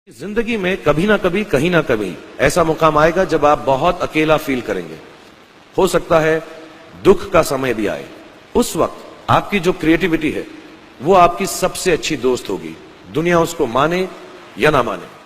जिंदगी में कभी ना कभी कहीं ना कभी ऐसा मुकाम आएगा जब आप बहुत अकेला फील करेंगे। हो सकता है दुख का समय भी आए। उस वक्त आपकी जो क्रिएटिविटी है वो आपकी सबसे अच्छी दोस्त होगी, दुनिया उसको माने या ना माने।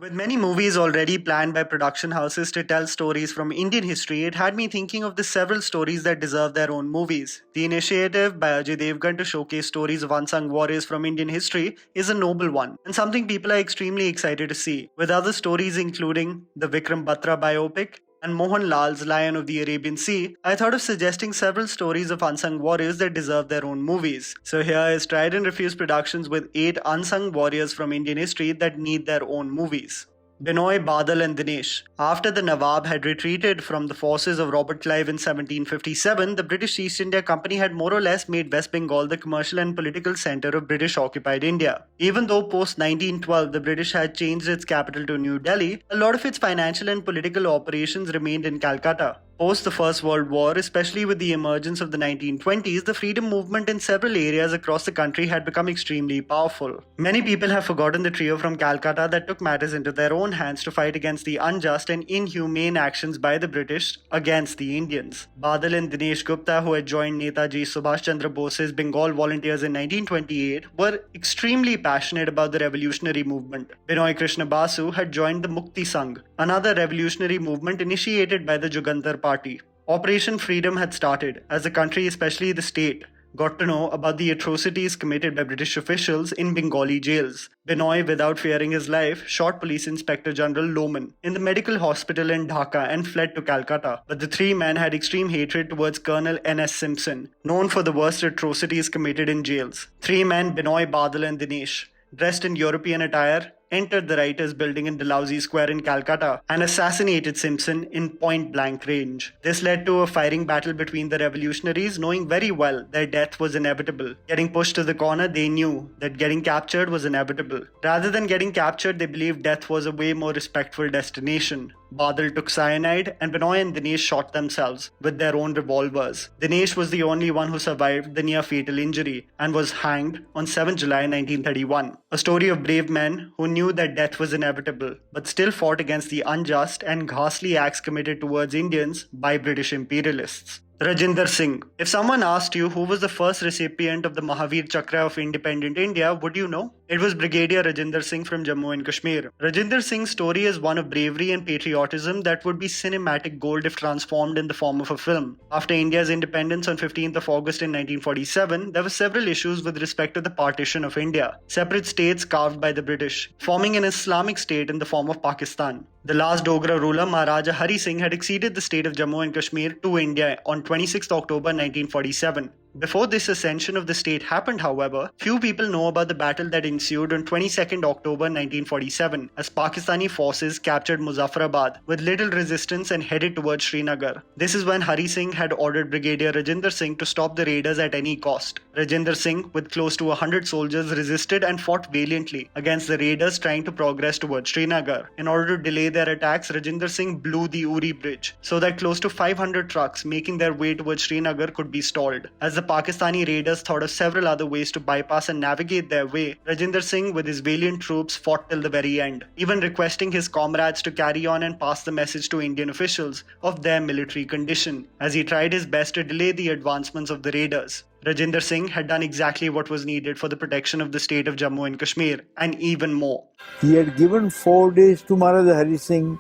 With many movies already planned by production houses to tell stories from Indian history, it had me thinking of the several stories that deserve their own movies. The initiative by Ajay Devgan to showcase stories of unsung warriors from Indian history is a noble one, and something people are extremely excited to see. With other stories including the Vikram Batra biopic, and Mohan Lal's Lion of the Arabian Sea, I thought of suggesting several stories of unsung warriors that deserve their own movies. So here is Tried and Refused Productions with 8 unsung warriors from Indian history that need their own movies. Binoy, Badal and Dinesh. After the Nawab had retreated from the forces of Robert Clive in 1757, the British East India Company had more or less made West Bengal the commercial and political center of British-occupied India. Even though post-1912 the British had changed its capital to New Delhi, a lot of its financial and political operations remained in Calcutta. Post the First World War, especially with the emergence of the 1920s, the freedom movement in several areas across the country had become extremely powerful. Many people have forgotten the trio from Calcutta that took matters into their own hands to fight against the unjust and inhumane actions by the British against the Indians. Badal and Dinesh Gupta, who had joined Netaji Subhash Chandra Bose's Bengal Volunteers in 1928, were extremely passionate about the revolutionary movement. Binoy Krishna Basu had joined the Mukti Sangh, another revolutionary movement initiated by the Jugantar Party. Operation Freedom had started as the country, especially the state, got to know about the atrocities committed by British officials in Bengali jails. Binoy, without fearing his life, shot Police Inspector General Lohman in the medical hospital in Dhaka and fled to Calcutta. But the three men had extreme hatred towards Colonel N.S. Simpson, known for the worst atrocities committed in jails. Three men, Binoy, Badal and Dinesh, dressed in European attire, entered the writers' building in Dalhousie Square in Calcutta and assassinated Simpson in point-blank range. This led to a firing battle between the revolutionaries, knowing very well their death was inevitable. Getting pushed to the corner, they knew that getting captured was inevitable. Rather than getting captured, they believed death was a way more respectful destination. Badal took cyanide and Binoy and Dinesh shot themselves with their own revolvers. Dinesh was the only one who survived the near-fatal injury and was hanged on 7 July 1931. A story of brave men who knew that death was inevitable but still fought against the unjust and ghastly acts committed towards Indians by British imperialists. Rajinder Singh. If someone asked you who was the first recipient of the Mahavir Chakra of independent India, would you know? It was Brigadier Rajinder Singh from Jammu and Kashmir. Rajinder Singh's story is one of bravery and patriotism that would be cinematic gold if transformed in the form of a film. After India's independence on 15th of August in 1947, there were several issues with respect to the partition of India. Separate states carved by the British, forming an Islamic state in the form of Pakistan. The last Dogra ruler, Maharaja Hari Singh, had acceded the state of Jammu and Kashmir to India on 26 October 1947. Before this ascension of the state happened, however, few people know about the battle that ensued on 22nd October 1947 as Pakistani forces captured Muzaffarabad with little resistance and headed towards Srinagar. This is when Hari Singh had ordered Brigadier Rajinder Singh to stop the raiders at any cost. Rajinder Singh, with close to 100 soldiers, resisted and fought valiantly against the raiders trying to progress towards Srinagar. In order to delay their attacks, Rajinder Singh blew the Uri Bridge so that close to 500 trucks making their way towards Srinagar could be stalled. As the Pakistani raiders thought of several other ways to bypass and navigate their way, Rajinder Singh with his valiant troops fought till the very end, even requesting his comrades to carry on and pass the message to Indian officials of their military condition, as he tried his best to delay the advancements of the raiders. Rajinder Singh had done exactly what was needed for the protection of the state of Jammu and Kashmir, and even more. He had given 4 days to Maharaja Hari Singh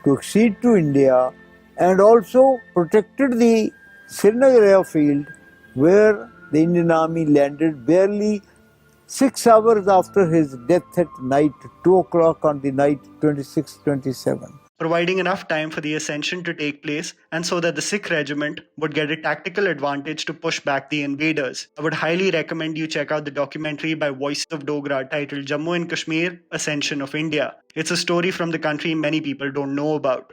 to accede to India and also protected the Srinagar airfield where the Indian army landed barely 6 hours after his death at night, 2 o'clock on the night 26-27. Providing enough time for the ascension to take place and so that the Sikh regiment would get a tactical advantage to push back the invaders. I would highly recommend you check out the documentary by Voices of Dogra titled Jammu and Kashmir, Ascension of India. It's a story from the country many people don't know about.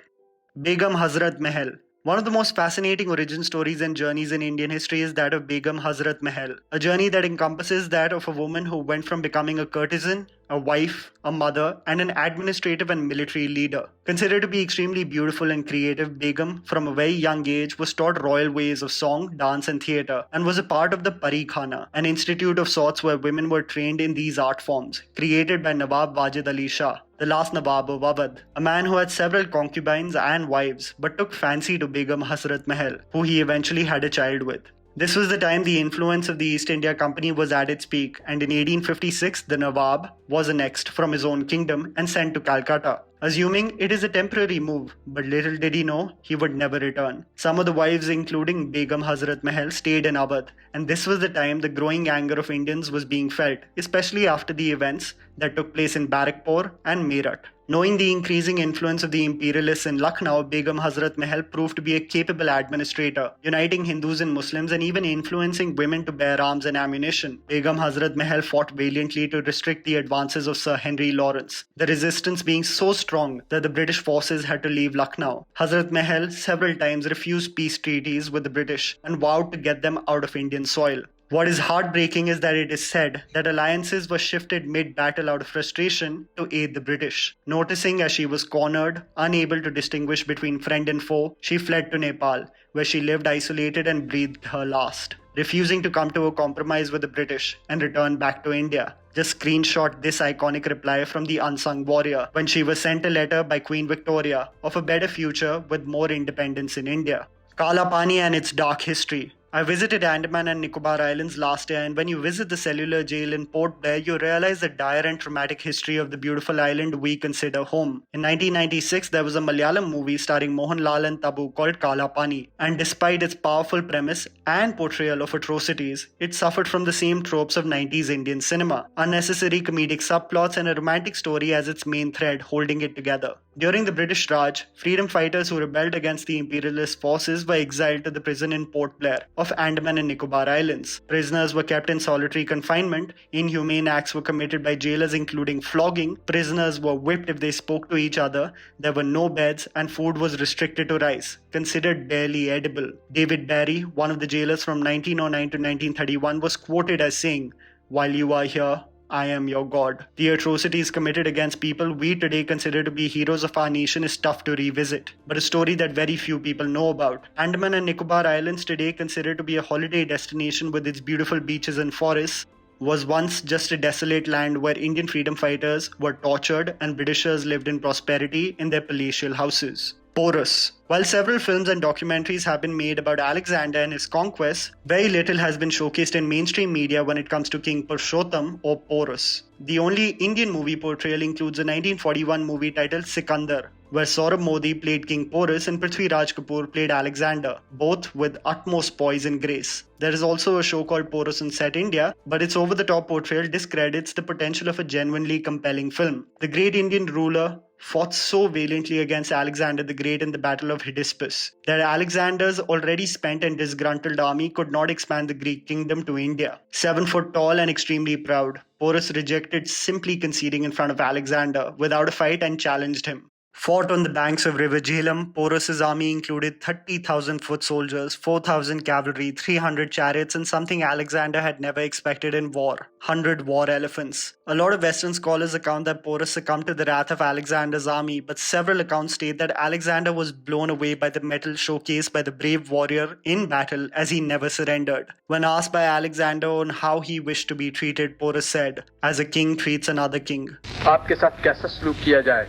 Begum Hazrat Mahal. One of the most fascinating origin stories and journeys in Indian history is that of Begum Hazrat Mahal, a journey that encompasses that of a woman who went from becoming a courtesan a wife, a mother, and an administrative and military leader. Considered to be extremely beautiful and creative, Begum, from a very young age, was taught royal ways of song, dance, and theatre, and was a part of the Parikhana, an institute of sorts where women were trained in these art forms, created by Nawab Wajid Ali Shah, the last Nawab of Awadh, a man who had several concubines and wives, but took fancy to Begum Hazrat Mahal, who he eventually had a child with. This was the time the influence of the East India Company was at its peak, and in 1856 the Nawab was annexed from his own kingdom and sent to Calcutta, assuming it is a temporary move, but little did he know he would never return. Some of the wives, including Begum Hazrat Mahal, stayed in Awadh, and this was the time the growing anger of Indians was being felt, especially after the events that took place in Barrackpore and Meerut. Knowing the increasing influence of the imperialists in Lucknow, Begum Hazrat Mahal proved to be a capable administrator, uniting Hindus and Muslims and even influencing women to bear arms and ammunition. Begum Hazrat Mahal fought valiantly to restrict the advances of Sir Henry Lawrence, the resistance being so strong that the British forces had to leave Lucknow. Hazrat Mahal several times refused peace treaties with the British and vowed to get them out of Indian soil. What is heartbreaking is that it is said that alliances were shifted mid-battle out of frustration to aid the British. Noticing as she was cornered, unable to distinguish between friend and foe, she fled to Nepal, where she lived isolated and breathed her last, refusing to come to a compromise with the British and return back to India. Just screenshot this iconic reply from the unsung warrior when she was sent a letter by Queen Victoria of a better future with more independence in India. Kala Pani and its dark history. I visited Andaman and Nicobar Islands last year, and when you visit the cellular jail in Port Blair, you realize the dire and traumatic history of the beautiful island we consider home. In 1996, there was a Malayalam movie starring Mohanlal and Tabu called Kala Pani, and despite its powerful premise and portrayal of atrocities, it suffered from the same tropes of 90s Indian cinema, unnecessary comedic subplots and a romantic story as its main thread holding it together. During the British Raj, freedom fighters who rebelled against the imperialist forces were exiled to the prison in Port Blair of Andaman and Nicobar Islands. Prisoners were kept in solitary confinement, inhumane acts were committed by jailers including flogging, prisoners were whipped if they spoke to each other, there were no beds, and food was restricted to rice, considered barely edible. David Barry, one of the jailers from 1909 to 1931, was quoted as saying, "While you are here, I am your God." The atrocities committed against people we today consider to be heroes of our nation is tough to revisit, but a story that very few people know about. Andaman and Nicobar Islands, today considered to be a holiday destination with its beautiful beaches and forests, was once just a desolate land where Indian freedom fighters were tortured and Britishers lived in prosperity in their palatial houses. Porus. While several films and documentaries have been made about Alexander and his conquests, very little has been showcased in mainstream media when it comes to King Purushottam or Porus. The only Indian movie portrayal includes a 1941 movie titled Sikandar, where Saurabh Modi played King Porus and Prithvi Raj Kapoor played Alexander, both with utmost poise and grace. There is also a show called Porus on Set India, but its over-the-top portrayal discredits the potential of a genuinely compelling film. The great Indian ruler fought so valiantly against Alexander the Great in the Battle of Hydaspes that Alexander's already spent and disgruntled army could not expand the Greek kingdom to India. 7 foot tall and extremely proud, Porus rejected simply conceding in front of Alexander without a fight and challenged him. Fought on the banks of River Jhelum, Porus's army included 30,000 foot soldiers, 4,000 cavalry, 300 chariots, and something Alexander had never expected in war: 100 war elephants. A lot of Western scholars account that Porus succumbed to the wrath of Alexander's army, but several accounts state that Alexander was blown away by the mettle showcased by the brave warrior in battle as he never surrendered. When asked by Alexander on how he wished to be treated, Porus said, "As a king treats another king." आपके साथ कैसा सलूक किया जाए,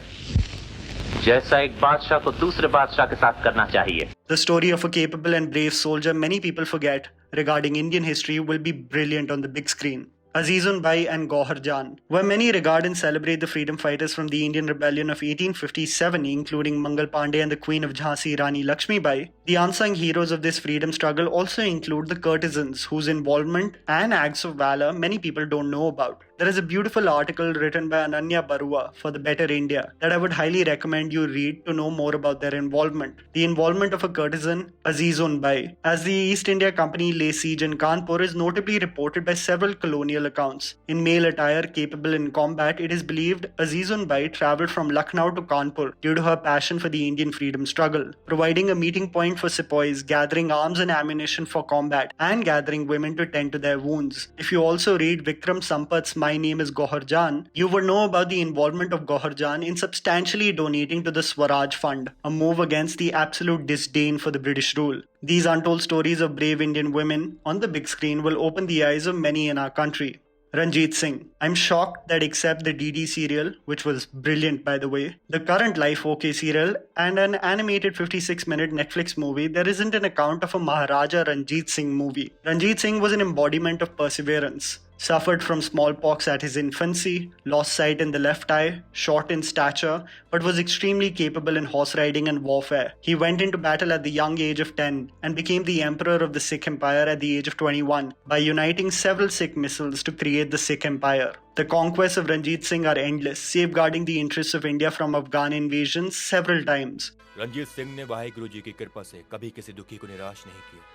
जैसा एक बादशाह को दूसरे बादशाह के साथ करना चाहिए. The story of a capable and brave soldier many people forget regarding Indian history will be brilliant on the big screen. Azizun Bai and Gauhar Jan, where many regard and celebrate the freedom fighters from the Indian Rebellion of 1857, including Mangal Pandey and the Queen of Jhansi, Rani Lakshmi Bai. The unsung heroes of this freedom struggle also include the courtesans, whose involvement and acts of valor many people don't know about. There is a beautiful article written by Ananya Barua for The Better India that I would highly recommend you read to know more about their involvement. The involvement of a courtesan, Azizun Bai, as the East India Company lay siege in Kanpur, is notably reported by several colonial official accounts. In male attire capable in combat, it is believed Azizun Bai travelled from Lucknow to Kanpur due to her passion for the Indian freedom struggle, providing a meeting point for sepoys, gathering arms and ammunition for combat, and gathering women to tend to their wounds. If you also read Vikram Sampat's My Name is Gohar Jan, you would know about the involvement of Gohar Jan in substantially donating to the Swaraj Fund, a move against the absolute disdain for the British rule. These untold stories of brave Indian women on the big screen will open the eyes of many in our country. Ranjit Singh. I'm shocked that except the DD serial, which was brilliant by the way, the current Life OK serial, and an animated 56-minute Netflix movie, there isn't an account of a Maharaja Ranjit Singh movie. Ranjit Singh was an embodiment of perseverance. Suffered from smallpox at his infancy, lost sight in the left eye, short in stature, but was extremely capable in horse riding and warfare. He went into battle at the young age of 10 and became the emperor of the Sikh Empire at the age of 21 by uniting several Sikh missals to create the Sikh Empire. The conquests of Ranjit Singh are endless, safeguarding the interests of India from Afghan invasions several times. Ranjit Singh ने वाहिगुरु जी की कृपा से कभी किसी दुखी को निराश नहीं किया।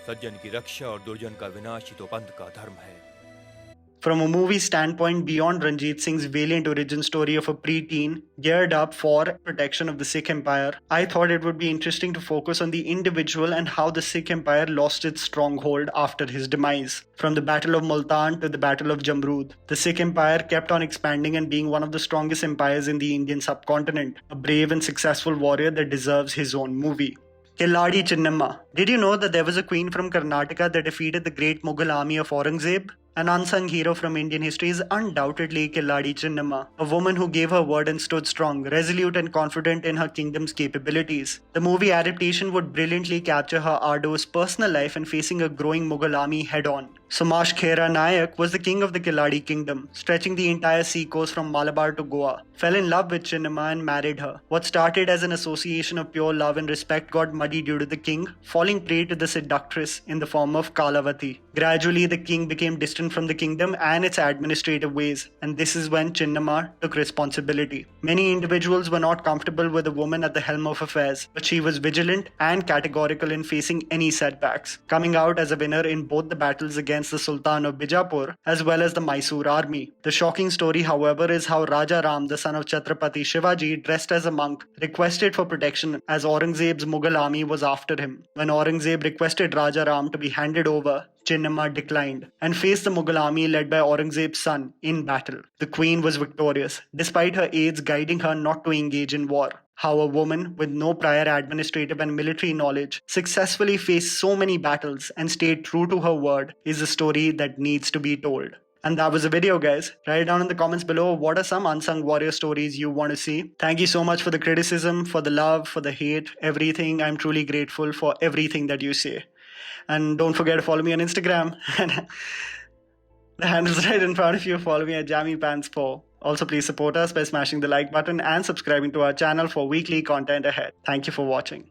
सज्जन की रक्षा और दुर्जन का विनाश ही तो पंथ का धर्म है। From a movie standpoint, beyond Ranjit Singh's valiant origin story of a preteen geared up for protection of the Sikh Empire, I thought it would be interesting to focus on the individual and how the Sikh Empire lost its stronghold after his demise. From the Battle of Multan to the Battle of Jamrud, the Sikh Empire kept on expanding and being one of the strongest empires in the Indian subcontinent, a brave and successful warrior that deserves his own movie. Rani Chennamma. Did you know that there was a queen from Karnataka that defeated the great Mughal army of Aurangzeb? An unsung hero from Indian history is undoubtedly Rani Chennamma, a woman who gave her word and stood strong, resolute and confident in her kingdom's capabilities. The movie adaptation would brilliantly capture her arduous personal life and facing a growing Mughal army head-on. Somash Khera Nayak was the king of the Keladi kingdom, stretching the entire seacoast from Malabar to Goa, fell in love with Chennamma and married her. What started as an association of pure love and respect got muddy due to the king falling prey to the seductress in the form of Kalavati. Gradually, the king became distant from the kingdom and its administrative ways, and this is when Chennamma took responsibility. Many individuals were not comfortable with a woman at the helm of affairs, but she was vigilant and categorical in facing any setbacks, coming out as a winner in both the battles against the Sultan of Bijapur as well as the Mysore army. The shocking story, however, is how Raja Ram, the son of Chhatrapati Shivaji, dressed as a monk, requested for protection as Aurangzeb's Mughal army was after him. When Aurangzeb requested Raja Ram to be handed over, Chennamma declined and faced the Mughal army led by Aurangzeb's son in battle. The queen was victorious, despite her aides guiding her not to engage in war. How a woman with no prior administrative and military knowledge successfully faced so many battles and stayed true to her word is a story that needs to be told. And that was the video, guys. Write down in the comments below what are some unsung warrior stories you want to see. Thank you so much for the criticism, for the love, for the hate, everything. I'm truly grateful for everything that you say. And don't forget to follow me on Instagram. The handle's right in front of you. Follow me at JammyPants4. Also, please support us by smashing the like button and subscribing to our channel for weekly content ahead. Thank you for watching.